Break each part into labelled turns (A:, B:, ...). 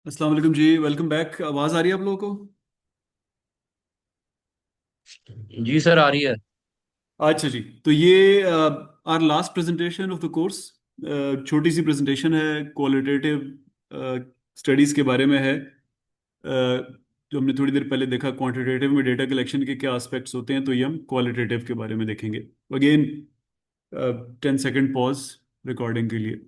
A: अस्सलाम वालेकुम जी। Welcome back. आवाज़ आ रही है आप लोगों को?
B: जी सर, आ रही है।
A: अच्छा जी। तो ये are last presentation of the course. छोटी सी प्रेजेंटेशन है, क्वालिटेटिव स्टडीज़ के बारे में है। जो हमने थोड़ी देर पहले देखा, क्वांटिटेटिव में डेटा कलेक्शन के क्या एस्पेक्ट्स होते हैं, तो ये हम क्वालिटेटिव के बारे में देखेंगे। अगेन 10 सेकेंड पॉज रिकॉर्डिंग के लिए।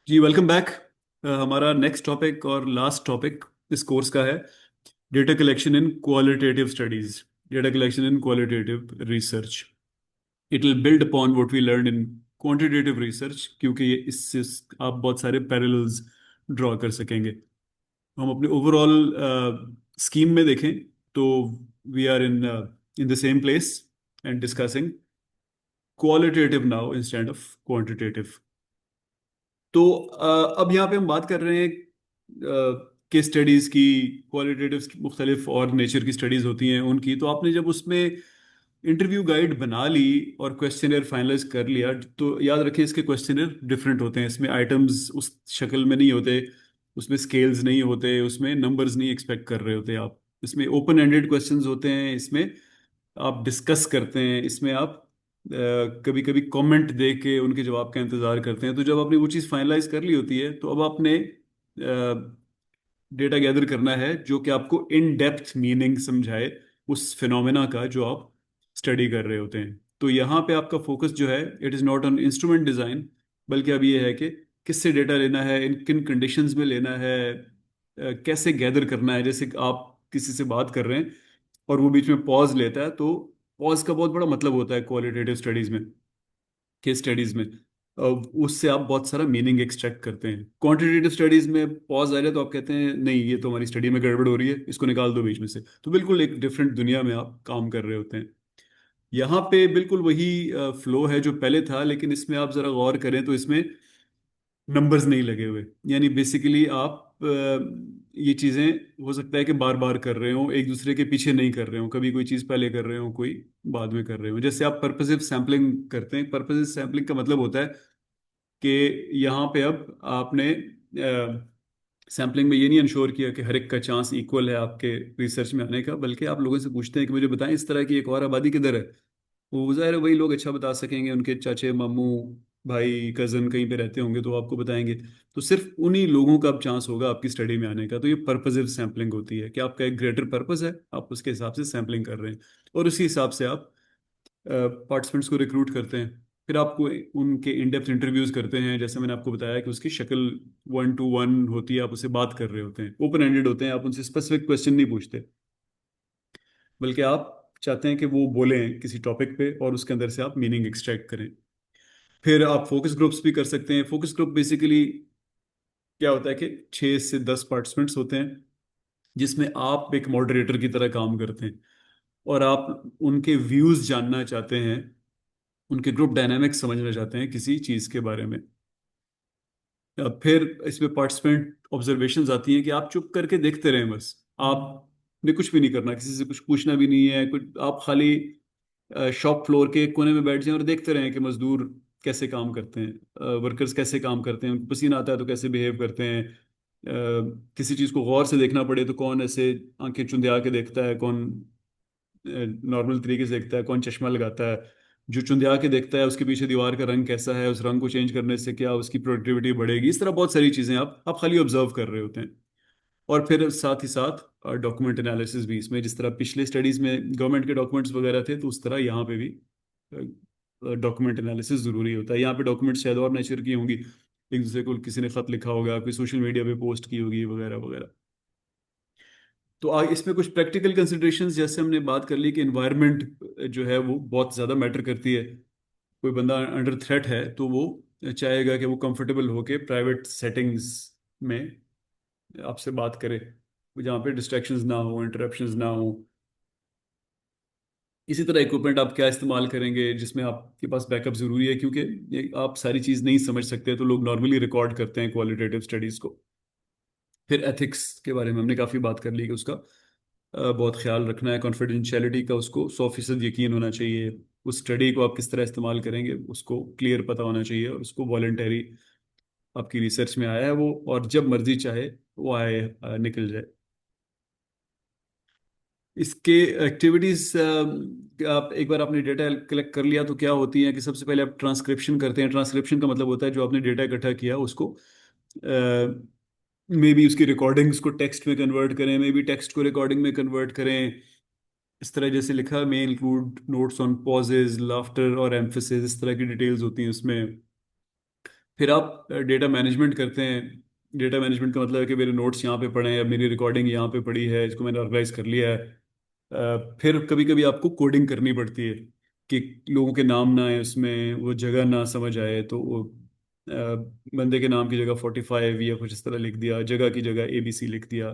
A: जी वेलकम बैक। हमारा नेक्स्ट टॉपिक और लास्ट टॉपिक इस कोर्स का है data collection in qualitative studies, data collection in qualitative research. It will build upon what we learn in quantitative research, क्योंकि ये इससे आप बहुत सारे पैरेलल्स ड्रॉ कर सकेंगे। हम अपने ओवरऑल स्कीम में देखें तो we are in in the same place and discussing qualitative now instead of quantitative. तो अब यहाँ पे हम बात कर रहे हैं केस स्टडीज़ की। क्वालिटेटिव मुख्तलिफ और नेचर की स्टडीज़ होती हैं उनकी। तो आपने जब उसमें इंटरव्यू गाइड बना ली और क्वेश्चनर फाइनलाइज कर लिया, तो याद रखिए इसके क्वेश्चनर डिफरेंट होते हैं। इसमें आइटम्स उस शक्ल में नहीं होते, उसमें स्केल्स नहीं होते, उसमें नंबर्स नहीं एक्सपेक्ट कर रहे होते आप। इसमें ओपन एंडेड क्वेश्चंस होते हैं, इसमें आप डिस्कस करते हैं, इसमें आप कभी कभी कमेंट दे के उनके जवाब का इंतजार करते हैं। तो जब आपने वो चीज़ फाइनलाइज कर ली होती है, तो अब आपने डेटा गैदर करना है जो कि आपको इन डेप्थ मीनिंग समझाए उस फिनोमेना का जो आप स्टडी कर रहे होते हैं। तो यहाँ पे आपका फोकस जो है, it is not on instrument design, बल्कि अब ये है कि किससे डेटा लेना है, इन किन कंडीशंस में लेना है, कैसे गैदर करना है। जैसे कि आप किसी से बात कर रहे हैं और वो बीच में पॉज लेता है, तो पॉज का बहुत बड़ा मतलब होता है क्वालिटेटिव स्टडीज में, केस स्टडीज में। उससे आप बहुत सारा मीनिंग एक्सट्रैक्ट करते हैं। क्वांटिटेटिव स्टडीज में पॉज आ रहा है तो आप कहते हैं नहीं, ये तो हमारी स्टडी में गड़बड़ हो रही है, इसको निकाल दो बीच में से। तो बिल्कुल एक डिफरेंट दुनिया में आप काम कर रहे होते हैं। यहाँ पे बिल्कुल वही फ्लो है जो पहले था, लेकिन इसमें आप जरा गौर करें तो इसमें नंबर्स नहीं लगे हुए। यानी बेसिकली आप ये चीज़ें हो सकता है कि बार बार कर रहे हो, एक दूसरे के पीछे नहीं कर रहे हो, कभी कोई चीज़ पहले कर रहे हो, कोई बाद में कर रहे हो। जैसे आप पर्पसिव सैम्पलिंग करते हैं, पर्पसिव सैम्पलिंग का मतलब होता है कि यहाँ पे अब आपने सैम्पलिंग में ये नहीं इंश्योर किया कि हर एक का चांस इक्वल है आपके रिसर्च में आने का, बल्कि आप लोगों से पूछते हैं कि मुझे बताएं इस तरह की एक और आबादी किधर है। वो ज़ाहिर है वही लोग अच्छा बता सकेंगे, उनके चाचे मामू भाई कज़न कहीं पे रहते होंगे तो वो आपको बताएंगे। तो सिर्फ उन्हीं लोगों का अब चांस होगा आपकी स्टडी में आने का। तो ये पर्पसिव सैम्पलिंग होती है कि आपका एक ग्रेटर पर्पस है, आप उसके हिसाब से सैम्पलिंग कर रहे हैं और उसी हिसाब से आप पार्टिसिपेंट्स को रिक्रूट करते हैं। फिर आपको उनके इन डेप्थ इंटरव्यूज करते हैं, जैसे मैंने आपको बताया कि उसकी शक्ल 1 to 1 होती है, आप उससे बात कर रहे होते हैं, ओपन एंडेड होते हैं, आप उनसे स्पेसिफिक क्वेश्चन नहीं पूछते, बल्कि आप चाहते हैं कि वो बोलें किसी टॉपिक पे और उसके अंदर से आप मीनिंग एक्सट्रैक्ट करें। फिर आप फोकस ग्रुप्स भी कर सकते हैं। फोकस ग्रुप बेसिकली क्या होता है कि 6 से 10 पार्टिसिपेंट्स होते हैं, जिसमें आप एक मॉडरेटर की तरह काम करते हैं और आप उनके व्यूज जानना चाहते हैं, उनके ग्रुप डायनामिक्स समझना चाहते हैं किसी चीज़ के बारे में। फिर इसमें पार्टिसिपेंट ऑब्जर्वेशंस आती हैं कि आप चुप करके देखते रहें, बस आपने कुछ भी नहीं करना, किसी से कुछ पूछना भी नहीं है कुछ, आप खाली शॉप फ्लोर के एक कोने में बैठ जाएं और देखते रहें कि मजदूर कैसे काम करते हैं, वर्कर्स कैसे काम करते हैं, उनको पसीना आता है तो कैसे बिहेव करते हैं। किसी चीज़ को गौर से देखना पड़े तो कौन ऐसे आंखें चुंधिया के देखता है, कौन नॉर्मल तरीके से देखता है, कौन चश्मा लगाता है। जो चुंधिया के देखता है उसके पीछे दीवार का रंग कैसा है, उस रंग को चेंज करने से क्या उसकी प्रोडक्टिविटी बढ़ेगी। इस तरह बहुत सारी चीज़ें आप खाली ऑब्जर्व कर रहे होते हैं। और फिर साथ ही साथ डॉक्यूमेंट एनालिसिस भी इसमें, जिस तरह पिछले स्टडीज में गवर्नमेंट के डॉक्यूमेंट्स वगैरह थे, तो उस तरह यहाँ पे भी डॉक्यूमेंट एनालिसिस जरूरी होता है। यहाँ पे डॉक्यूमेंट शायद और नेचर की होंगी, एक दूसरे को किसी ने खत लिखा होगा, कोई सोशल मीडिया पे पोस्ट की होगी वगैरह वगैरह। तो इसमें कुछ प्रैक्टिकल कंसिडरेशंस, जैसे हमने बात कर ली कि एनवायरनमेंट जो है वो बहुत ज़्यादा मैटर करती है। कोई बंदा अंडर थ्रेट है तो वो चाहेगा कि वो कंफर्टेबल होके प्राइवेट सेटिंग्स में आपसे बात करे, जहाँ पे डिस्ट्रैक्शंस ना हो, इंटरप्शंस ना हो। इसी तरह इक्विपमेंट आप क्या इस्तेमाल करेंगे जिसमें आपके पास बैकअप ज़रूरी है, क्योंकि आप सारी चीज़ नहीं समझ सकते, तो लोग नॉर्मली रिकॉर्ड करते हैं क्वालिटेटिव स्टडीज़ को। फिर एथिक्स के बारे में हमने काफ़ी बात कर ली कि उसका बहुत ख्याल रखना है कॉन्फिडेंशियलिटी का, उसको 100% यकीन होना चाहिए। उस स्टडी को आप किस तरह इस्तेमाल करेंगे उसको क्लियर पता होना चाहिए, और उसको वॉलेंटरी आपकी रिसर्च में आया है वो, और जब मर्जी चाहे वो आए, निकल जाए। इसके एक्टिविटीज, आप एक बार आपने डेटा कलेक्ट कर लिया तो क्या होती है कि सबसे पहले आप ट्रांसक्रिप्शन करते हैं। ट्रांसक्रिप्शन का मतलब होता है जो आपने डेटा इकट्ठा किया उसको मे बी उसकी रिकॉर्डिंग्स को टेक्स्ट में कन्वर्ट करें, मे बी टेक्स्ट को रिकॉर्डिंग में कन्वर्ट करें। इस तरह जैसे लिखा may include notes on pauses, laughter और एम्फेसिस, इस तरह की डिटेल्स होती हैं उसमें। फिर आप डेटा मैनेजमेंट करते हैं। डेटा मैनेजमेंट का मतलब है कि मेरे नोट्स यहाँ पे पड़े हैं, मेरी रिकॉर्डिंग यहाँ पे पड़ी है, इसको मैंने ऑर्गेनाइज कर लिया है। फिर कभी कभी आपको कोडिंग करनी पड़ती है कि लोगों के नाम ना आए उसमें, वो जगह ना समझ आए, तो वो बंदे के नाम की जगह 45 या कुछ इस तरह लिख दिया, जगह की जगह ABC लिख दिया।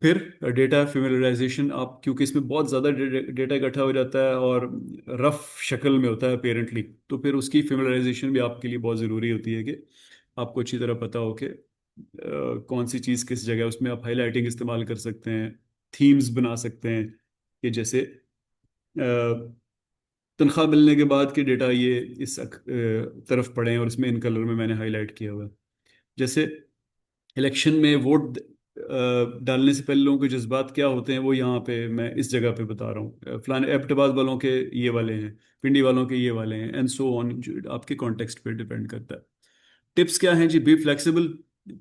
A: फिर डेटा फेमिलराइजेशन, आप क्योंकि इसमें बहुत ज़्यादा डेटा इकट्ठा हो जाता है और रफ शक्ल में होता है अपेरेंटली, तो फिर उसकी फेमिलराइजेशन भी आपके लिए बहुत ज़रूरी होती है कि आपको अच्छी तरह पता हो कि कौन सी चीज़ किस जगह। उसमें आप हाईलाइटिंग इस्तेमाल कर सकते हैं, थीम्स बना सकते हैं कि जैसे तनख्वाह मिलने के बाद के डेटा ये इस तरफ पड़े हैं और इसमें इन कलर में मैंने हाईलाइट किया हुआ है। जैसे इलेक्शन में वोट डालने से पहले लोगों के जज्बात क्या होते हैं, वो यहाँ पे मैं इस जगह पे बता रहा हूँ। फलाने एबटाबाद वालों के ये वाले हैं, पिंडी वालों के ये वाले हैं, एंड सो ऑन, जो आपके कॉन्टेक्स्ट पे डिपेंड करता है। टिप्स क्या हैं जी? बी फ्लेक्सिबल,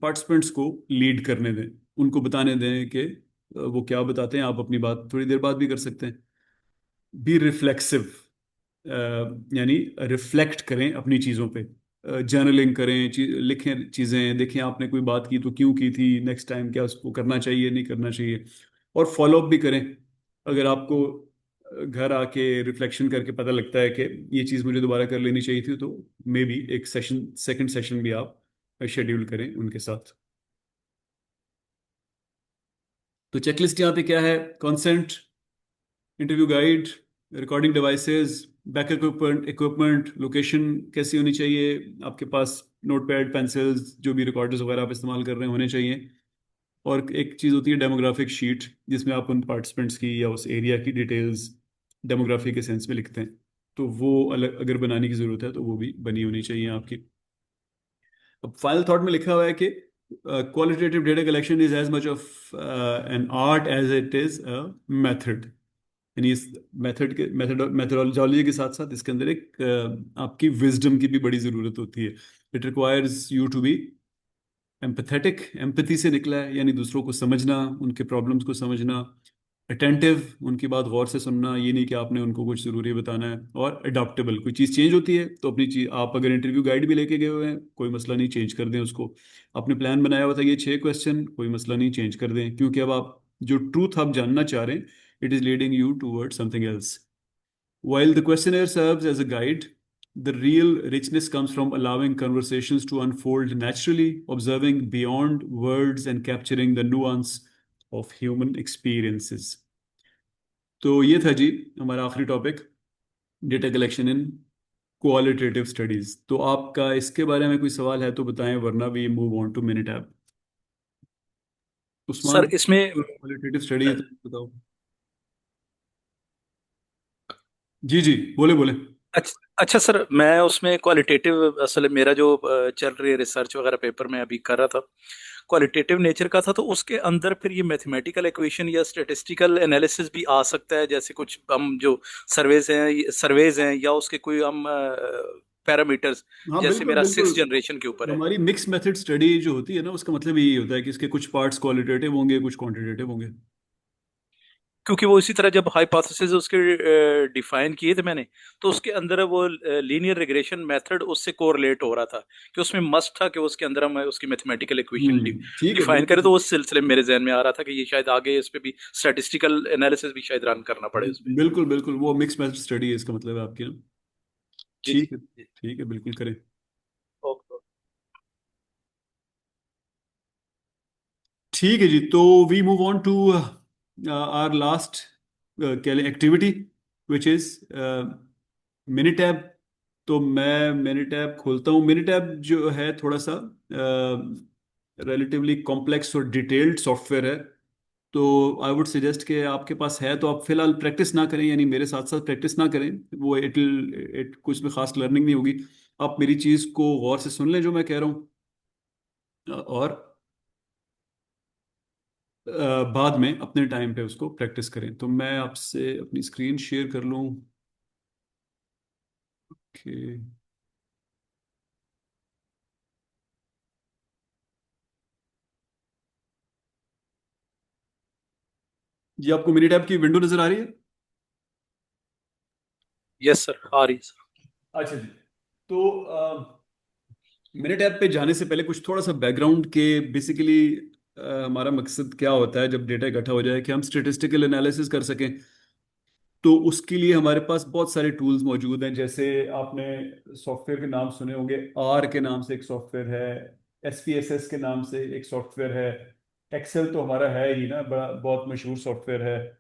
A: पार्टिसिपेंट्स को लीड करने दें, उनको बताने दें कि वो क्या बताते हैं, आप अपनी बात थोड़ी देर बाद भी कर सकते हैं। बी रिफ्लेक्सिव, यानी रिफ्लेक्ट करें अपनी चीज़ों पे, जर्नलिंग करें, लिखें चीज़ें, देखें आपने कोई बात की तो क्यों की थी, नेक्स्ट टाइम क्या उसको करना चाहिए नहीं करना चाहिए। और फॉलोअप भी करें। अगर आपको घर आके रिफ्लेक्शन करके पता लगता है कि ये चीज़ मुझे दोबारा कर लेनी चाहिए थी, तो मे बी एक सेशन, सेकंड सेशन भी आप शेड्यूल करें उनके साथ। तो चेकलिस्ट यहाँ पे क्या है? Consent, interview guide, recording devices, backup equipment, location कैसी होनी चाहिए, आपके पास नोटपैड, पेंसिल्स, जो भी रिकॉर्डर्स वगैरह आप इस्तेमाल कर रहे हैं होने चाहिए। और एक चीज़ होती है डेमोग्राफिक शीट, जिसमें आप उन पार्टिसिपेंट्स की या उस एरिया की डिटेल्स डेमोग्राफी के सेंस में लिखते हैं। तो वो अलग अगर बनाने की ज़रूरत है तो वो भी बनी होनी चाहिए आपकी। अब फाइनल थॉट में लिखा हुआ है कि qualitative data collection is as much of an art as it is a method. यानी इस मेथड के मेथडोलॉजी के साथ साथ इसके अंदर एक आपकी विजडम की भी बड़ी ज़रूरत होती है। It requires you to be empathetic, empathy से निकला है, यानी दूसरों को समझना, उनके प्रॉब्लम्स को समझना, अटेंटिव, उनकी बात गौर से सुनना, ये नहीं कि आपने उनको कुछ ज़रूरी बताना है, और अडॉप्टेबल, कोई चीज़ चेंज होती है तो अपनी चीज़, आप अगर इंटरव्यू गाइड भी लेके गए हुए हैं कोई मसला नहीं, चेंज कर दें उसको। आपने प्लान बनाया हुआ था ये 6 क्वेश्चन, कोई मसला नहीं, चेंज कर दें, क्योंकि अब आप जो ट्रूथ आप जानना चाह रहे हैं, it is leading you toward something else. While the questionnaire serves as a guide, the real richness comes from allowing conversations to unfold naturally, observing beyond words and capturing the nuance of human experiences. तो ये था जी हमारा आखिरी topic, data collection in qualitative studies. तो आपका इसके बारे में कोई सवाल है तो बताएं, वरना we move on to Minitab. Usman,
B: sir इसमें
A: क्वालिटेटिव स्टडीज बताओ। जी जी, बोले बोले।
B: अच्छा सर, मैं उसमें क्वालिटेटिव, असल में मेरा जो चल रही है रिसर्च वगैरह पेपर में अभी कर रहा था, क्वालिटेटिव नेचर का था, तो उसके अंदर फिर ये मैथमेटिकल इक्वेशन या स्टैटिस्टिकल एनालिसिस भी आ सकता है, जैसे कुछ हम जो सर्वेज हैं या उसके कोई हम पैरामीटर्स,
A: हाँ
B: जैसे
A: बिल्कुल
B: मेरा
A: बिल्कुल।
B: 6th जनरेशन के ऊपर है।
A: हमारी मिक्स मेथड स्टडी जो होती है ना, उसका मतलब यही होता है कि इसके कुछ पार्ट्स क्वालिटेटिव होंगे, कुछ क्वांटिटेटिव होंगे।
B: क्योंकि वो इसी तरह जब हाइपोथेसिस उसके डिफाइन किए थे मैंने, तो उसके अंदर वो लीनियर रिग्रेशन मेथड उससे कोरिलेट हो रहा था, कि उसमें मस्ट था कि उसके अंदर हम उसकी मैथमेटिकल इक्वेशन
A: ठीक है
B: डिफाइन करें।
A: बिल्कुल।
B: तो उस सिलसिले में मेरे जहन में आ रहा था कि ये शायद आगे इस पे भी स्टैटिस्टिकल एनालिसिस भी शायद रन करना पड़े उस पे।
A: बिल्कुल बिल्कुल, वो मिक्स मेथड स्टडी है, इसका मतलब है आपकी ना।
B: जी जी
A: ठीक है,
B: जी।
A: ठीक है, बिल्कुल करें।
B: ओके।
A: ठीक है जी, तो we move on to our last activity, which is Minitab. तो मैं मिनी टैब खोलता हूँ। मिनी टैब जो है थोड़ा सा रिलेटिवली कॉम्प्लेक्स और डिटेल्ड सॉफ्टवेयर है। तो आई वुड सजेस्ट कि आपके पास है तो आप फिलहाल प्रैक्टिस ना करें, यानी मेरे साथ साथ प्रैक्टिस ना करें, वो इट कुछ में खास लर्निंग नहीं होगी। आप मेरी चीज़ को गौर से सुन लें जो मैं कह रहा हूँ, और बाद में अपने टाइम पे उसको प्रैक्टिस करें। तो मैं आपसे अपनी स्क्रीन शेयर कर लूँ कि ये आपको मिनी टैब की विंडो नजर आ रही है?
B: यस सर, आ रही है सर।
A: अच्छा जी। तो मिनी टैब पे जाने से पहले कुछ थोड़ा सा बैकग्राउंड के, बेसिकली हमारा मकसद क्या होता है जब डेटा इकट्ठा हो जाए कि हम स्टेटिस्टिकल एनालिसिस कर सकें। तो उसके लिए हमारे पास बहुत सारे टूल्स मौजूद हैं। जैसे आपने सॉफ्टवेयर के नाम सुने होंगे, आर के नाम से एक सॉफ्टवेयर है, एसपीएसएस के नाम से एक सॉफ्टवेयर है, एक्सेल तो हमारा है ही ना, बड़ा बहुत मशहूर सॉफ्टवेयर है।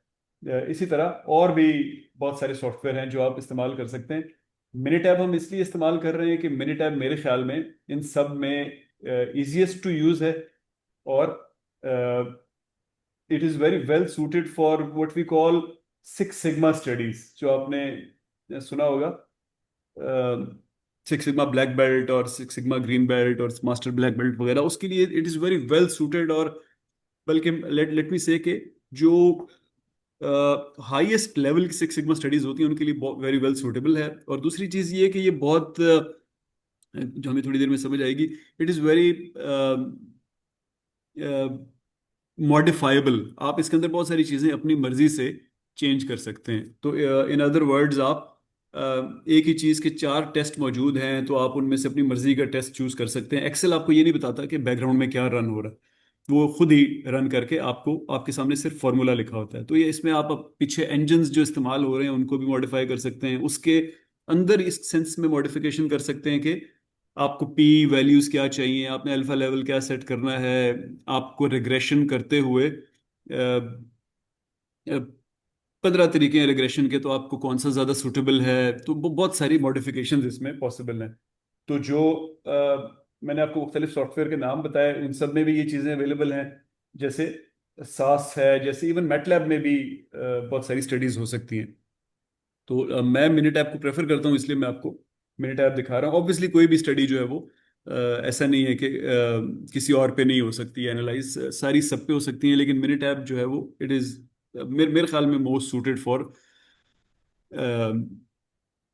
A: इसी तरह और भी बहुत सारे सॉफ्टवेयर हैं जो आप इस्तेमाल कर सकते हैं। मिनीटैब हम इसलिए इस्तेमाल कर रहे हैं कि मिनीटैब मेरे ख्याल में इन सब में इजीएस्ट टू यूज है, और it is very well suited for what we call six sigma studies, जो आपने सुना होगा। सिक्स सिग्मा ब्लैक बेल्ट और सिक्स सिग्मा ग्रीन बेल्ट और मास्टर ब्लैक बेल्ट वगैरह, उसके लिए it is very well suited. और बल्कि लेट लेट मी से कि जो हाईएस्ट लेवल की सिक्स सिग्मा स्टडीज होती हैं उनके लिए वेरी वेल सूटेबल है। और दूसरी चीज़ ये है कि ये बहुत जो हमें थोड़ी देर में समझ आएगी, इट इज़ वेरी मॉडिफाइबल। आप इसके अंदर बहुत सारी चीज़ें अपनी मर्जी से चेंज कर सकते हैं। तो इन अदर वर्ड्स, आप एक ही चीज़ के चार टेस्ट मौजूद हैं तो आप उनमें से अपनी मर्जी का टेस्ट चूज कर सकते हैं। एक्सेल आपको ये नहीं बताता कि बैकग्राउंड में क्या रन हो रहा है, वो खुद ही रन करके आपको, आपके सामने सिर्फ फॉर्मूला लिखा होता है। तो ये इसमें आप पीछे इंजन्स जो इस्तेमाल हो रहे हैं उनको भी मॉडिफाई कर सकते हैं, उसके अंदर इस सेंस में मॉडिफिकेशन कर सकते हैं कि आपको पी वैल्यूज क्या चाहिए, आपने अल्फा लेवल क्या सेट करना है, आपको रिग्रेशन करते हुए 15 तरीके हैं रिग्रेशन के, तो आपको कौन सा ज़्यादा सूटेबल है। तो बहुत सारी मॉडिफिकेशन इसमें पॉसिबल हैं। तो जो मैंने आपको मुख्तलिफ सॉफ्टवेयर के नाम बताए उन सब में भी ये चीज़ें अवेलेबल हैं। जैसे सास है, जैसे इवन मैटलैब में भी बहुत सारी स्टडीज़ हो सकती हैं। तो मैं मिनिट ऐप को प्रेफर करता हूँ, इसलिए मैं आपको मिनिट ऐप दिखा रहा हूँ। ऑब्वियसली कोई भी स्टडी जो है वो ऐसा नहीं है कि किसी और पे नहीं हो सकती है एनालाइज, सारी सब पे हो सकती है, लेकिन मिनिट ऐप जो है वो इट इज़ मेरे मेरे ख्याल में most suited for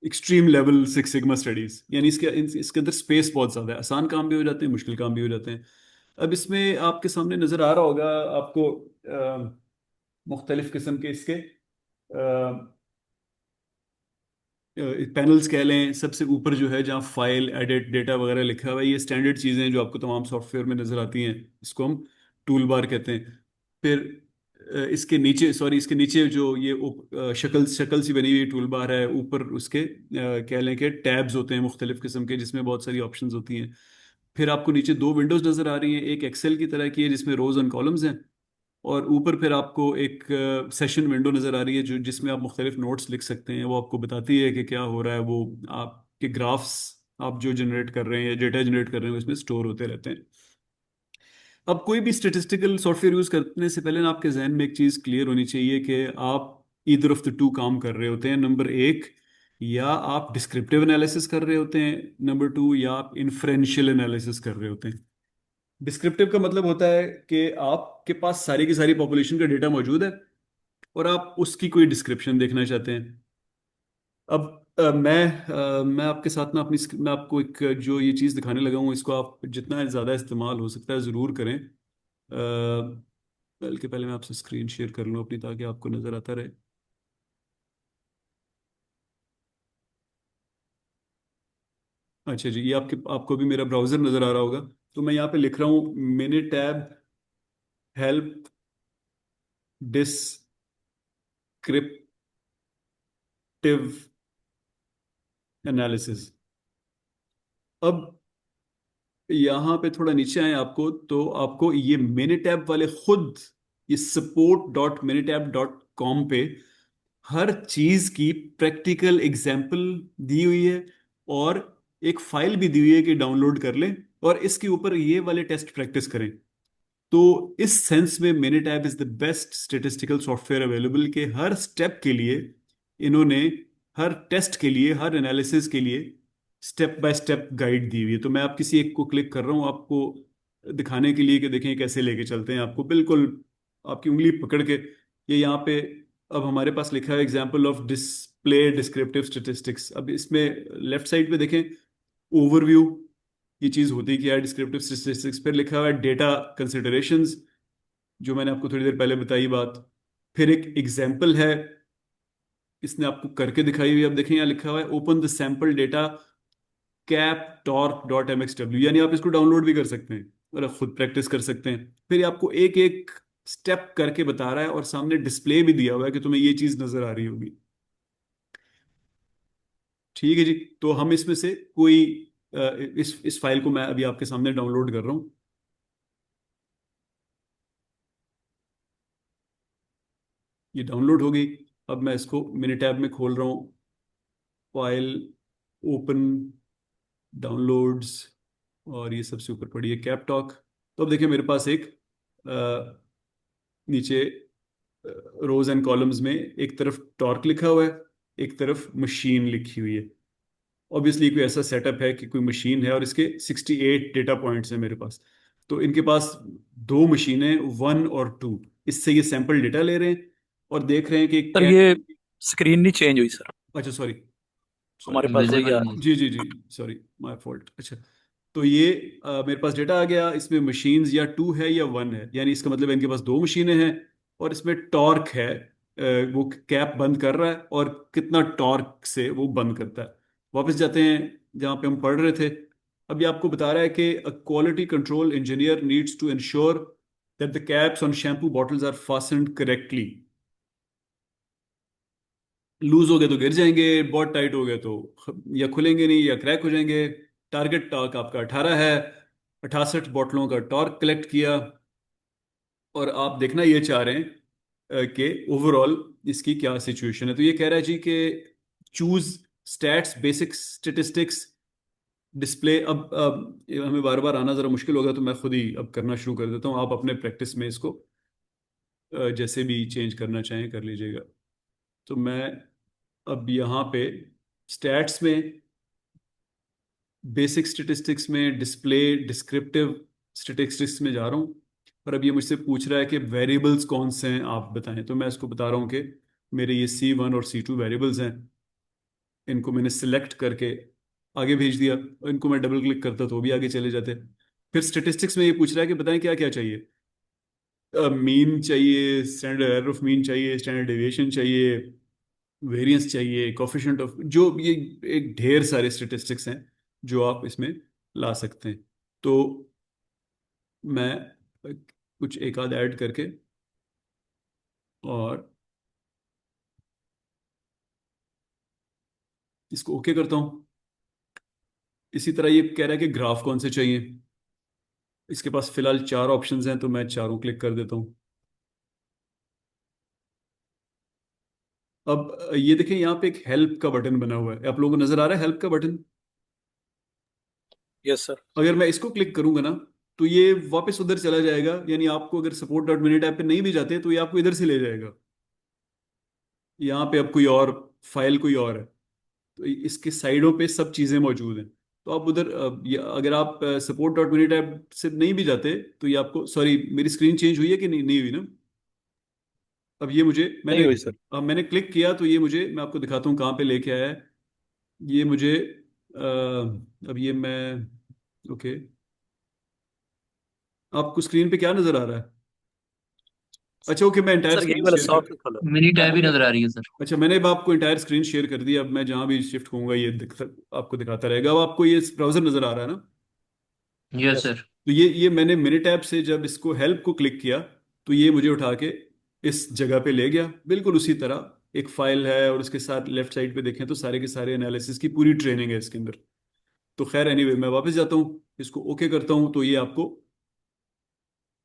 A: extreme level six sigma studies. यानी इसके अंदर स्पेस बहुत ज़्यादा है, आसान काम भी हो जाते हैं, मुश्किल काम भी हो जाते हैं। अब इसमें आपके सामने नज़र आ रहा होगा आपको मुख्तलिफ किस्म के इसके पैनल्स कह लें। सबसे ऊपर जो है जहाँ फाइल एडिट डेटा वगैरह लिखा हुआ है, ये स्टैंडर्ड चीज़ें हैं जो आपको तमाम सॉफ्टवेयर में नज़र आती हैं, इसको हम टूल बार कहते हैं। फिर इसके नीचे, सॉरी, इसके नीचे जो ये शक्ल शक्ल सी बनी हुई टूल बार है, ऊपर उसके कह लें कि टैब्स होते हैं मुख्तलिफ किस्म के जिसमें बहुत सारी ऑप्शंस होती हैं। फिर आपको नीचे दो विंडोज नज़र आ रही हैं, एक एक्सेल की तरह की है जिसमें रोज एंड कॉलम्स हैं, और ऊपर फिर आपको एक सेशन विंडो नज़र आ रही है जो जिसमें आप मुख्तलिफ नोट्स लिख सकते हैं। वो आपको बताती है कि क्या हो रहा है, वो आपके ग्राफ्स आप जो जनरेट कर रहे हैं या डेटा जनरेट कर रहे हैं उसमें स्टोर होते रहते हैं। अब कोई भी स्टेटिस्टिकल सॉफ्टवेयर यूज़ करने से पहले ना आपके जहन में एक चीज़ क्लियर होनी चाहिए कि आप ईदर ऑफ द टू काम कर रहे होते हैं। नंबर एक, या आप डिस्क्रिप्टिव एनालिसिस कर रहे होते हैं, नंबर टू, या आप इन्फ्रेंशियल एनालिसिस कर रहे होते हैं। डिस्क्रिप्टिव का मतलब होता है कि आपके पास सारी की सारी पॉपुलेशन का डेटा मौजूद है और आप उसकी कोई डिस्क्रिप्शन देखना चाहते हैं। अब मैं आपके साथ ना मैं आपको एक जो ये चीज़ दिखाने लगा हूँ इसको आप जितना ज़्यादा इस्तेमाल हो सकता है ज़रूर करें। बल्कि पहले मैं आपसे स्क्रीन शेयर कर लूँ अपनी, ताकि आपको नज़र आता रहे। अच्छा जी, ये आपको भी मेरा ब्राउज़र नज़र आ रहा होगा। तो मैं यहाँ पे लिख रहा हूँ mini tab help descriptive analysis. अब यहाँ पे थोड़ा नीचे आए आपको, तो आपको ये मिनिटैब वाले खुद ये support.minitab.com पे हर चीज की प्रैक्टिकल एग्जाम्पल दी हुई है, और एक फाइल भी दी हुई है कि डाउनलोड कर लें और इसके ऊपर ये वाले टेस्ट प्रैक्टिस करें। तो इस सेंस में Minitab is the best statistical software available के हर स्टेप के लिए इन्होंने, हर टेस्ट के लिए, हर एनालिसिस के लिए स्टेप बाय स्टेप गाइड दी हुई है। तो मैं आप किसी एक को क्लिक कर रहा हूँ आपको दिखाने के लिए कि देखें कैसे लेके चलते हैं आपको, बिल्कुल आपकी उंगली पकड़ के। ये यहाँ पे अब हमारे पास लिखा है example of display descriptive statistics. अब इसमें लेफ्ट साइड पे देखें ओवरव्यू, ये चीज होती है कि यार डिस्क्रिप्टिव स्टैटिस्टिक्स। फिर लिखा हुआ है डेटा कंसिडरेशंस, जो मैंने आपको थोड़ी देर पहले बताई बात। फिर एक एग्जाम्पल है, इसने आपको करके दिखाई हुई है। अब देखें यहाँ लिखा हुआ है open the sample data cap torque dot M X W, यानी आप इसको डाउनलोड भी कर सकते हैं और आप खुद प्रैक्टिस कर सकते हैं। फिर ये आपको एक एक स्टेप करके बता रहा है और सामने डिस्प्ले भी दिया हुआ है कि तुम्हें ये चीज नजर आ रही होगी। ठीक है जी। तो हम इसमें से कोई इस फाइल को मैं अभी आपके सामने डाउनलोड कर रहा हूँ। ये डाउनलोड हो गई। अब मैं इसको मिनी टैब में खोल रहा हूँ, फाइल, ओपन, डाउनलोड्स, और ये सबसे ऊपर पड़ी है कैप टॉक। तो अब देखिए मेरे पास एक नीचे रोज एंड कॉलम्स में एक तरफ टॉर्क लिखा हुआ है, एक तरफ मशीन लिखी हुई है। ऑब्वियसली कोई ऐसा सेटअप है कि कोई मशीन है और इसके 68 डेटा पॉइंट्स हैं मेरे पास। तो इनके पास दो मशीनें, वन और टू, इससे ये सैंपल डेटा ले रहे हैं और देख रहे हैं कि
B: सर
A: क्या।
B: ये स्क्रीन नहीं चेंज हुई सर,
A: अच्छा सॉरी, सॉरी,
B: हमारे पास वही
C: विजिबल
B: आ रहा
C: नहीं।
A: जी जी जी, सॉरी, माय फॉल्ट। अच्छा, तो ये मेरे पास डेटा आ गया, इसमें मशीन्स या टू है या वन है, यानी इसका मतलब है इनके पास दो मशीनें हैं। और इसमें टॉर्क है, वो कैप बंद कर रहा है और कितना टॉर्क से वो बंद करता है। वापस जाते हैं जहाँ पे हम पढ़ रहे थे। अभी आपको बता रहा है कि a quality control engineer needs to ensure that the caps on shampoo bottles are fastened correctly. Loose हो गए तो गिर जाएंगे, बहुत टाइट हो गए तो या खुलेंगे नहीं या क्रैक हो जाएंगे। टारगेट टॉर्क आपका 18 है। 68 बोतलों का टॉर्क कलेक्ट किया और आप देखना ये चाह रहे हैं कि ओवरऑल इसकी क्या सिचुएशन है। तो ये कह रहा है जी कि choose stats basic statistics display. अब ये हमें बार बार आना जरा मुश्किल होगा तो मैं खुद ही अब करना शुरू कर देता हूँ, आप अपने प्रैक्टिस में इसको जैसे भी चेंज करना चाहें कर लीजिएगा। तो मैं अब यहाँ पे स्टैट्स में, बेसिक स्टेटिस्टिक्स में, डिस्प्ले डिस्क्रिप्टिव स्टेटिस्टिक्स में जा रहा हूँ। और अब ये मुझसे पूछ रहा है कि वेरिएबल्स कौन से हैं आप बताएं। तो मैं इसको बता रहा हूँ कि मेरे ये C1 और C2 वेरिएबल्स हैं। इनको मैंने सिलेक्ट करके आगे भेज दिया और इनको मैं डबल क्लिक करता तो भी आगे चले जाते। फिर स्टेटिस्टिक्स में ये पूछ रहा है कि बताएं क्या क्या चाहिए। मीन चाहिए, स्टैंडर्ड एरर ऑफ मीन चाहिए, स्टैंडर्ड डेविएशन चाहिए, वेरिएंस चाहिए, कोफिशिएंट ऑफ, जो ये एक ढेर सारे स्टेटिस्टिक्स हैं जो आप इसमें ला सकते हैं। तो मैं कुछ एक आध ऐड करके और इसको ओके करता हूँ। इसी तरह ये कह रहा है कि ग्राफ कौन से चाहिए। इसके पास फिलहाल चार ऑप्शंस हैं तो मैं चारों क्लिक कर देता हूँ। अब ये देखें यहाँ पे एक हेल्प का बटन बना हुआ है, आप लोगों को नजर आ रहा है हेल्प का बटन।
B: Yes sir.
A: अगर मैं इसको क्लिक करूंगा ना तो ये वापस उधर चला जाएगा, यानी आपको अगर सपोर्ट डॉट मिनी टैब पे नहीं भी जाते तो ये आपको इधर से ले जाएगा। यहाँ पे अब कोई और फाइल कोई और है, तो इसके साइडों पे सब चीजें मौजूद हैं। तो आप उधर अगर आप सपोर्ट डॉट मिनी टैब से नहीं भी जाते तो ये आपको, सॉरी मेरी स्क्रीन चेंज हुई है कि नहीं, नहीं हुई ना। अब ये मुझे
B: नहीं
A: मैंने,
B: हुई सर।
A: अब मैंने क्लिक किया तो ये मुझे, मैं आपको दिखाता हूँ कहाँ पे लेके आया है। ये मुझे अब ये मैं, ओके, आपको स्क्रीन पे क्या नजर आ रहा है? अच्छा ओके, मैं इंटायर
B: सर यही
A: स्क्रीन
B: वाला
A: शेयर कर,
B: सॉफ्ट खोलो।
C: मिनी टैब ही नजर आ रही है सर।
A: अच्छा मैंने अब आपको इंटायर स्क्रीन शेयर कर दी। अब मैं जहां भी शिफ्ट होऊंगा ये आपको दिखाता रहेगा। अब आपको ये ब्राउजर नजर आ रहा है ना।
C: Yes
B: yes.
C: सर।
A: तो ये मैंने मिनी टैब से जब इसको हेल्प को क्लिक किया तो ये मुझे उठा के इस जगह पे ले गया, बिल्कुल उसी तरह एक फाइल है और उसके साथ लेफ्ट साइड पे देखें तो सारे के सारे एनालिसिस की पूरी ट्रेनिंग है इसके अंदर। तो खैर एनीवे मैं वापस जाता हूँ, इसको ओके करता हूँ। तो ये आपको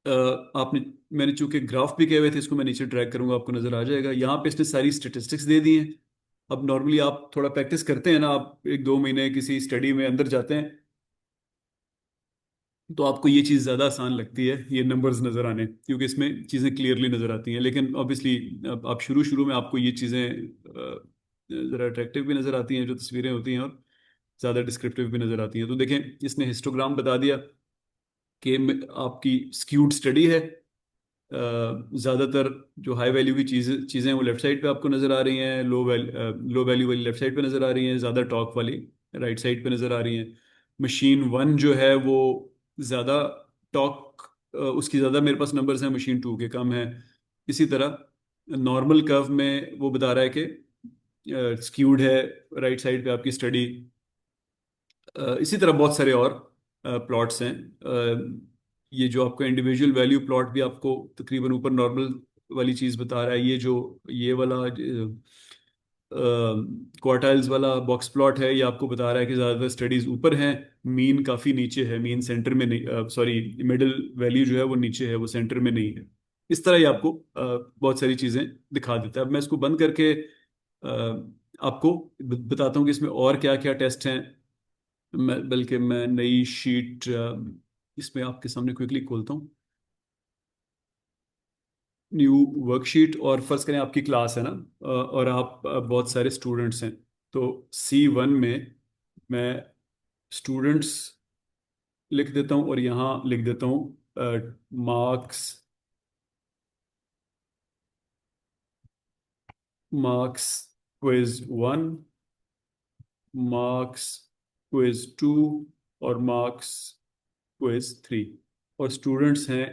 A: अ, आपने, मैंने चूंकि ग्राफ भी किए हुए थे, इसको मैं नीचे ड्रैग करूंगा आपको नजर आ जाएगा। यहाँ पे इसने सारी स्टेटिस्टिक्स दे दी हैं। अब नॉर्मली आप थोड़ा प्रैक्टिस करते हैं ना, आप एक दो महीने किसी स्टडी में अंदर जाते हैं तो आपको ये चीज़ ज़्यादा आसान लगती है, ये नंबर्स नज़र आने, क्योंकि इसमें चीज़ें क्लियरली नज़र आती हैं। लेकिन ऑब्वियसली आप शुरू शुरू में आपको ये चीज़ें ज़रा अट्रैक्टिव भी नज़र आती हैं जो तस्वीरें होती हैं, और ज़्यादा डिस्क्रिप्टिव भी नज़र आती हैं। तो देखें, इसने हिस्टोग्राम बता दिया कि आपकी स्क्यूड स्टडी है। ज़्यादातर जो हाई वैल्यू की चीज़ें चीज़ें वो लेफ्ट साइड पे आपको नज़र आ रही हैं, लो वैल्यू वाली लेफ्ट साइड पे नज़र आ रही हैं, ज़्यादा टॉक वाली राइट साइड पे नज़र आ रही हैं। मशीन वन जो है वो ज़्यादा टॉक, उसकी ज़्यादा मेरे पास नंबर्स हैं, मशीन टू के कम है। इसी तरह नॉर्मल कर्व में वो बता रहा है कि स्क्यूड है राइट साइड पे आपकी स्टडी। इसी तरह बहुत सारे और प्लॉट्स हैं। ये जो आपका इंडिविजुअल वैल्यू प्लॉट भी आपको तकरीबन ऊपर नॉर्मल वाली चीज़ बता रहा है। ये जो ये वाला क्वार्टाइल्स वाला बॉक्स प्लॉट है, ये आपको बता रहा है कि ज़्यादातर स्टडीज़ ऊपर हैं, मीन काफ़ी नीचे है, मीन सेंटर में नहीं, सॉरी, मिडिल वैल्यू जो है वो नीचे है, वो सेंटर में नहीं है। इस तरह ये आपको बहुत सारी चीज़ें दिखा देता है। अब मैं इसको बंद करके आपको बताता हूँ कि इसमें और क्या क्या टेस्ट हैं। बल्कि मैं नई शीट इसमें आपके सामने क्विकली खोलता हूँ, न्यू वर्कशीट। और फर्ज करें आपकी क्लास है ना, और आप बहुत सारे स्टूडेंट्स हैं। तो C1 में मैं स्टूडेंट्स लिख देता हूँ, और यहाँ लिख देता हूँ marks, marks quiz 1, marks quiz 2, और मार्क्स क्विज 3। और स्टूडेंट्स हैं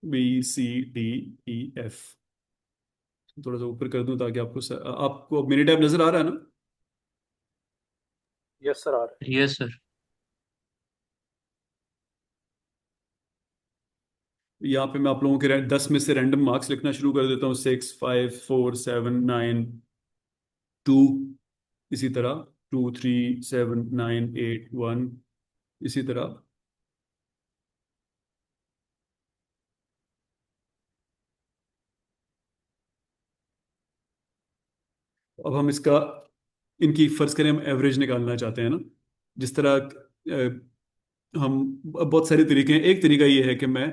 A: ABCDEF। थोड़ा सा ऊपर कर दूं ताकि आपको मिनी टैब नजर आ रहा है ना?
B: यस सर, आ रहा
C: यस सर।
A: यहाँ पे मैं आप लोगों के 10 में से रैंडम मार्क्स लिखना शुरू कर देता हूँ। 6, 5, 4, 7, 9, 2। इसी तरह 2, 3, 7, 9, 8, 1। इसी तरह अब हम इसका, इनकी फर्ज करें हम एवरेज निकालना चाहते हैं ना, जिस तरह हम, बहुत सारे तरीके हैं। एक तरीका ये है कि मैं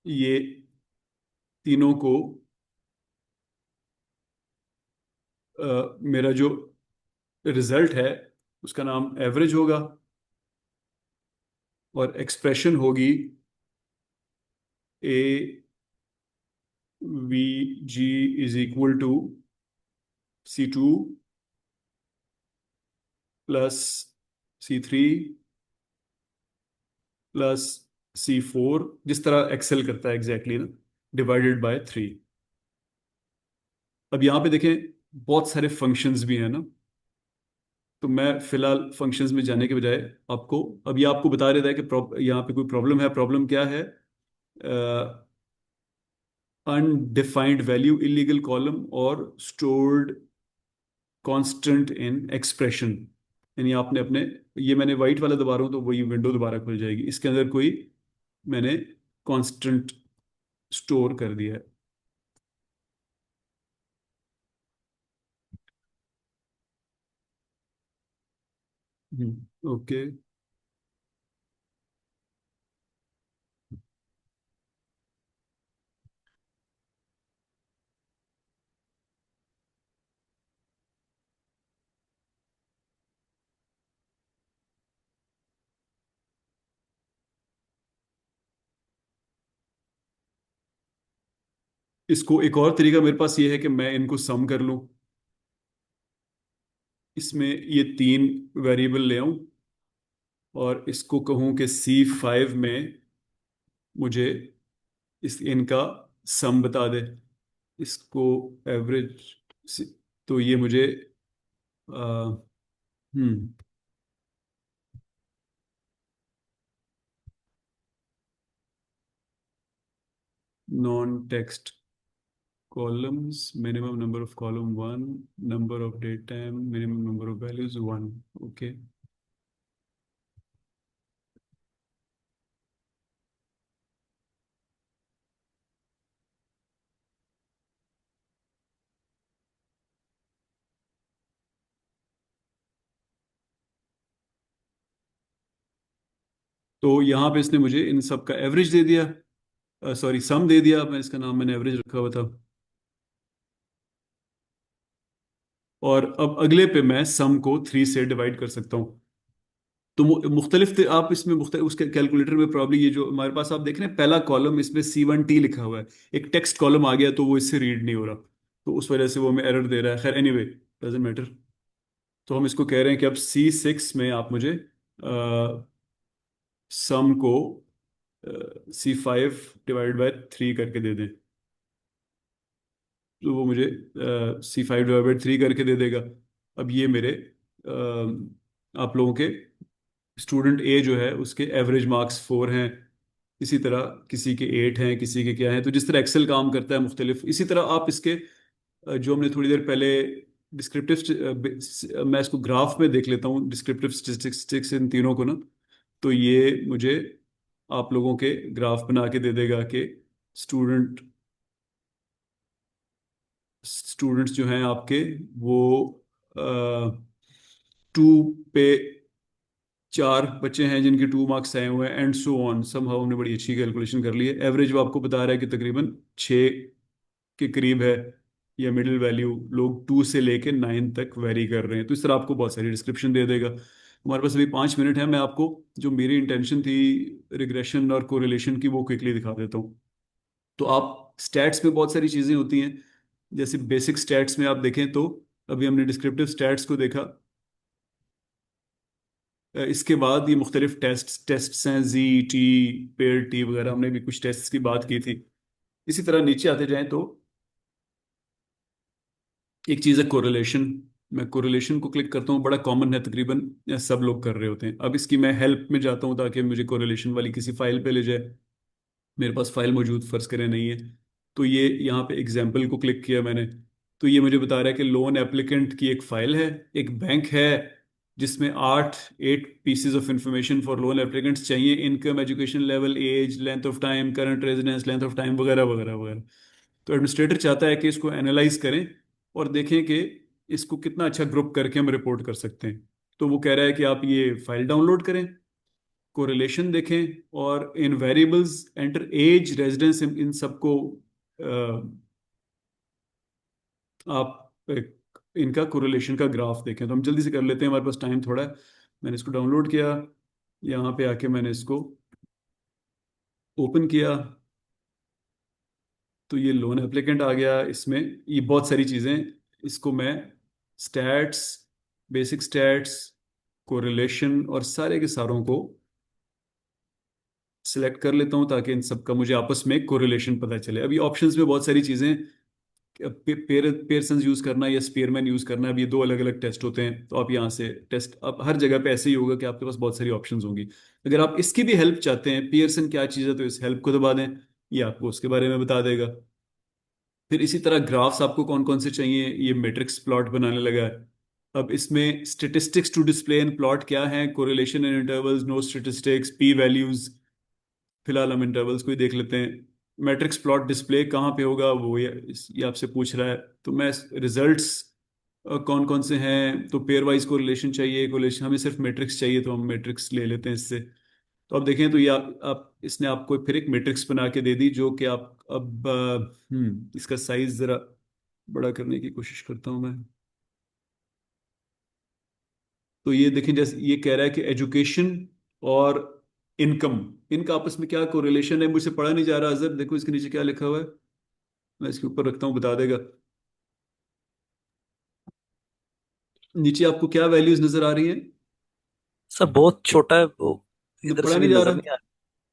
A: ये तीनों को, मेरा जो रिजल्ट है उसका नाम एवरेज होगा, और एक्सप्रेशन होगी AVG is equal to C2 plus C3 plus C4, जिस तरह एक्सेल करता है एग्जैक्टली ना, डिवाइडेड बाय 3। अब यहाँ पे देखें बहुत सारे फंक्शंस भी हैं ना, तो मैं फिलहाल फंक्शंस में जाने के बजाय आपको, अब ये आपको बता देता है कि यहाँ पे कोई प्रॉब्लम है। प्रॉब्लम क्या है? अनडिफाइंड वैल्यू इलीगल कॉलम और स्टोर्ड कांस्टेंट इन एक्सप्रेशन। यानी आपने अपने, ये मैंने वाइट वाला दबा रहा हूँ तो वही विंडो दोबारा खुल जाएगी, इसके अंदर कोई मैंने कांस्टेंट स्टोर कर दिया है। ओके। इसको एक और तरीका मेरे पास ये है कि मैं इनको सम कर लूं। इसमें ये तीन वेरिएबल ले आऊं, और इसको कहूं कि C5 में मुझे इस इनका सम बता दे। इसको एवरेज, तो ये मुझे आ, hmm non text columns, minimum number of column 1, number of date time, minimum number of values 1। Okay. तो यहाँ पे इसने मुझे इन सब का एवरेज दे दिया, सॉरी सम दे दिया, मैं इसका नाम मैंने एवरेज रखा हुआ था। और अब अगले पे मैं सम को 3 से डिवाइड कर सकता हूँ। तो मुख्तलिफ आप इसमें उसके कैलकुलेटर में प्रॉब्लम, ये जो हमारे पास आप देख रहे हैं पहला कॉलम इसमें C1T लिखा हुआ है, एक टेक्स्ट कॉलम आ गया तो वो इससे रीड नहीं हो रहा, तो उस वजह से वो हमें एरर दे रहा है। खैर एनीवे डजेंट मैटर। तो हम इसको कह रहे हैं कि अब C6 में आप मुझे सम को C5/3 करके दे दें, तो वो मुझे C5/3 करके दे देगा। अब ये मेरे आप लोगों के स्टूडेंट ए जो है उसके एवरेज मार्क्स 4 हैं, इसी तरह किसी के 8 हैं, किसी के क्या हैं। तो जिस तरह एक्सेल काम करता है मुख्तलिफ, इसी तरह आप इसके जो हमने थोड़ी देर पहले डिस्क्रिप्टिव, मैं इसको ग्राफ में देख लेता हूँ, डिस्क्रिप्टिव स्टेटिस्टिक्स इन तीनों को ना, तो ये मुझे आप लोगों के ग्राफ बना के दे देगा कि स्टूडेंट स्टूडेंट्स जो हैं आपके वो 2 पे 4 बच्चे हैं जिनके 2 मार्क्स आए हुए हैं, एंड सो ऑन। समहाउ हमने बड़ी अच्छी कैलकुलेशन कर ली है। एवरेज वो आपको बता रहा है कि तकरीबन 6 के करीब है, या मिडिल वैल्यू लोग 2 से लेके 9 तक वेरी कर रहे हैं। तो इस तरह आपको बहुत सारी डिस्क्रिप्शन दे देगा। हमारे पास अभी 5 मिनट है, मैं आपको जो मेरी इंटेंशन थी रिग्रेशन और कोरिलेशन की वो क्विकली दिखा देता हूँ। तो आप स्टैट्स में बहुत सारी चीज़ें होती हैं, जैसे बेसिक स्टैट्स में आप देखें तो अभी हमने डिस्क्रिप्टिव स्टैट्स को देखा। इसके बाद ये मुख्तलिफ टेस्ट्स हैं, जी, पेयर टी वगैरह, हमने भी कुछ टेस्ट्स की बात की थी। इसी तरह नीचे आते जाएं तो एक चीज़ है कोरिलेशन। मैं कोरिलेशन को क्लिक करता हूँ, बड़ा कॉमन है, तकरीबन सब लोग कर रहे होते हैं। अब इसकी मैं हेल्प में जाता हूँ ताकि मुझे कोरिलेशन वाली किसी फाइल पे ले जाए। मेरे पास फाइल मौजूद फर्ज करें नहीं है, तो ये यहाँ पे एग्जाम्पल को क्लिक किया मैंने, तो ये मुझे बता रहा है कि लोन एप्लीकेंट की एक फाइल है, एक बैंक है जिसमें 8 pieces of information for loan applicants चाहिए, income, education level, age, length of time, current residence, length of time वगैरह वगैरह वगैरह। तो एडमिनिस्ट्रेटर चाहता है कि इसको एनालाइज करें और देखें कि इसको कितना अच्छा ग्रुप करके हम रिपोर्ट कर सकते हैं। तो वो कह रहा है कि आप ये फाइल डाउनलोड करें, कोरिलेशन देखें, और इन वेरिएबल्स एंटर एज, रेजिडेंस, इन सबको आप इनका कोरिलेशन का ग्राफ देखें। तो हम जल्दी से कर लेते हैं, हमारे पास टाइम थोड़ा है। मैंने इसको डाउनलोड किया, यहाँ पे आके मैंने इसको ओपन किया, तो ये लोन एप्लीकेंट आ गया। इसमें ये बहुत सारी चीज़ें, इसको मैं स्टैट्स, बेसिक स्टैट्स, कोरिलेशन और सारे के सारों को सिलेक्ट कर लेता हूँ ताकि इन सब का मुझे आपस में कोरिलेशन पता चले। अभी ऑप्शंस में बहुत सारी चीज़ें, पेयरसन यूज़ करना या स्पीयरमैन यूज़ करना, अब ये दो अलग अलग टेस्ट होते हैं। तो आप यहाँ से टेस्ट, अब हर जगह पे ऐसे ही होगा कि आपके पास बहुत सारी ऑप्शंस होंगी। अगर आप इसकी भी हेल्प चाहते हैं, पियर्सन क्या चीज़ है, तो इस हेल्प को दबा दें, ये आपको उसके बारे में बता देगा। फिर इसी तरह ग्राफ्स आपको कौन कौन से चाहिए, ये मैट्रिक्स प्लॉट बनाने लगा है। अब इसमें statistics to display in plot क्या है, correlation in intervals, no statistics, P values. फिलहाल हम इंटरवल्स को ही देख लेते हैं। मैट्रिक्स प्लॉट डिस्प्ले कहाँ पे होगा, वो ये आपसे पूछ रहा है। तो मैं रिजल्ट्स कौन कौन से हैं, तो पेयर वाइज कोरिलेशन चाहिए, कोरिलेशन हमें सिर्फ मैट्रिक्स चाहिए, तो हम मैट्रिक्स ले लेते हैं इससे। तो अब देखें तो ये आप इसने आपको फिर एक मैट्रिक्स बना के दे दी, जो कि आप अब इसका साइज ज़रा बड़ा करने की कोशिश करता हूँ मैं। तो ये देखें, जैसे ये कह रहा है कि एजुकेशन और इनकम, इनका आपस में क्या कोरिलेशन है, मुझसे पढ़ा नहीं जा रहा अजर, देखो इसके नीचे क्या लिखा हुआ है, मैं इसके ऊपर रखता हूँ, बता देगा। नीचे आपको क्या वैल्यूज नजर आ रही हैं?
B: सर बहुत छोटा है वो,
A: तो
B: इधर
A: पढ़ा
B: से भी
A: नहीं जा
B: नजर नहीं आ
A: रहा?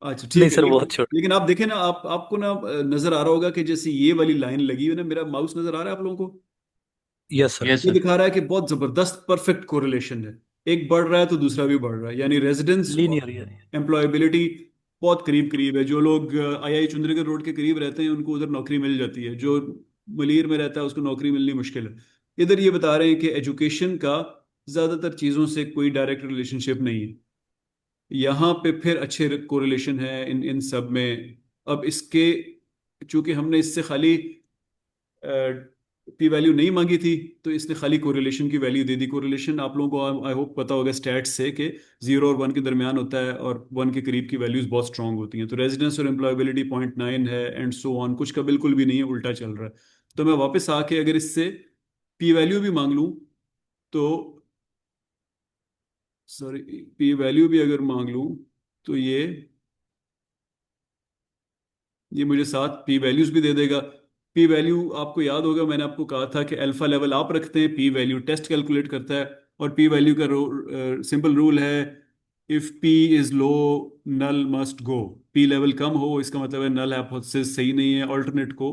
B: रहा।
A: अच्छा
B: नहीं
A: ठीक है,
B: सर, बहुत छोटा।
A: लेकिन आप देखें ना, आपको ना नजर आ रहा होगा कि जैसे ये वाली लाइन लगी हुई है ना, मेरा माउस नजर आ रहा है आप लोगों को?
B: Yes sir.
C: यस
A: ये
C: सर।
A: दिखा रहा है कि बहुत जबरदस्त परफेक्ट कोरिलेशन है, एक बढ़ रहा है तो दूसरा भी बढ़ रहा है, यानी रेजिडेंस और
B: लीनियर ये।
A: एम्प्लॉयबिलिटी बहुत करीब करीब है। जो लोग आई चुंदरीगढ़ रोड के करीब रहते हैं उनको उधर नौकरी मिल जाती है, जो मलीर में रहता है उसको नौकरी मिलनी मुश्किल है। इधर ये बता रहे हैं कि एजुकेशन का ज़्यादातर चीज़ों से कोई डायरेक्ट रिलेशनशिप नहीं है, यहाँ पे फिर अच्छे कोरिलेशन है इन इन सब में। अब इसके, चूंकि हमने इससे खाली पी वैल्यू नहीं मांगी थी तो इसने खाली कोरिलेशन की वैल्यू दे दी। कोरिलेशन आप लोगों को आई होप पता होगा स्टैट्स से कि 0 और 1 के दरमियान होता है और 1 के करीब की वैल्यूज बहुत स्ट्रांग होती हैं। तो रेजिडेंस और एम्प्लॉयबिलिटी 0.9 है एंड सो ऑन, कुछ का बिल्कुल भी नहीं है, उल्टा चल रहा है। तो मैं वापस आके अगर इससे पी वैल्यू भी मांग लूँ तो, सॉरी, पी वैल्यू भी अगर मांग लूँ तो ये मुझे साथ पी वैल्यूज भी दे देगा। पी वैल्यू आपको याद होगा मैंने आपको कहा था कि अल्फा लेवल आप रखते हैं, पी वैल्यू टेस्ट कैलकुलेट करता है। और पी वैल्यू का सिंपल रूल है, if P is low null must go. P level कम हो इसका मतलब है नल हाइपोथेसिस सही नहीं है, ऑल्टरनेट को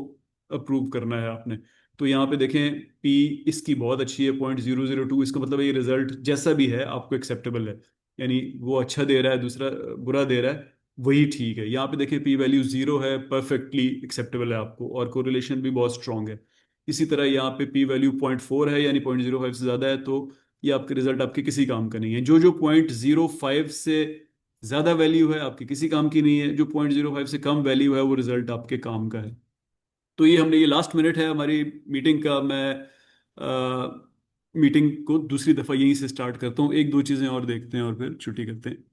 A: अप्रूव करना है आपने। तो यहाँ पे देखें पी इसकी बहुत अच्छी है 0.002, इसका मतलब है ये रिजल्ट जैसा भी है आपको एक्सेप्टेबल है। यानी वो अच्छा दे रहा है, दूसरा बुरा दे रहा है, वही ठीक है। यहाँ पे देखिए पी वैल्यू 0 है, परफेक्टली एक्सेप्टेबल है आपको, और कोरिलेशन भी बहुत स्ट्रांग है। इसी तरह यहाँ पे पी वैल्यू 0.4 है यानी 0.05 से ज़्यादा है, तो ये आपके रिजल्ट आपके किसी काम का नहीं है। जो जो 0.05 से ज़्यादा वैल्यू है आपके किसी काम की नहीं है, जो 0.05 से कम वैल्यू है वो रिजल्ट आपके काम का है। तो ये हमने, ये लास्ट मिनट है हमारी मीटिंग का। मैं मीटिंग को दूसरी दफ़ा यहीं से स्टार्ट करता हूँ, एक दो चीज़ें और देखते हैं और फिर छुट्टी करते हैं।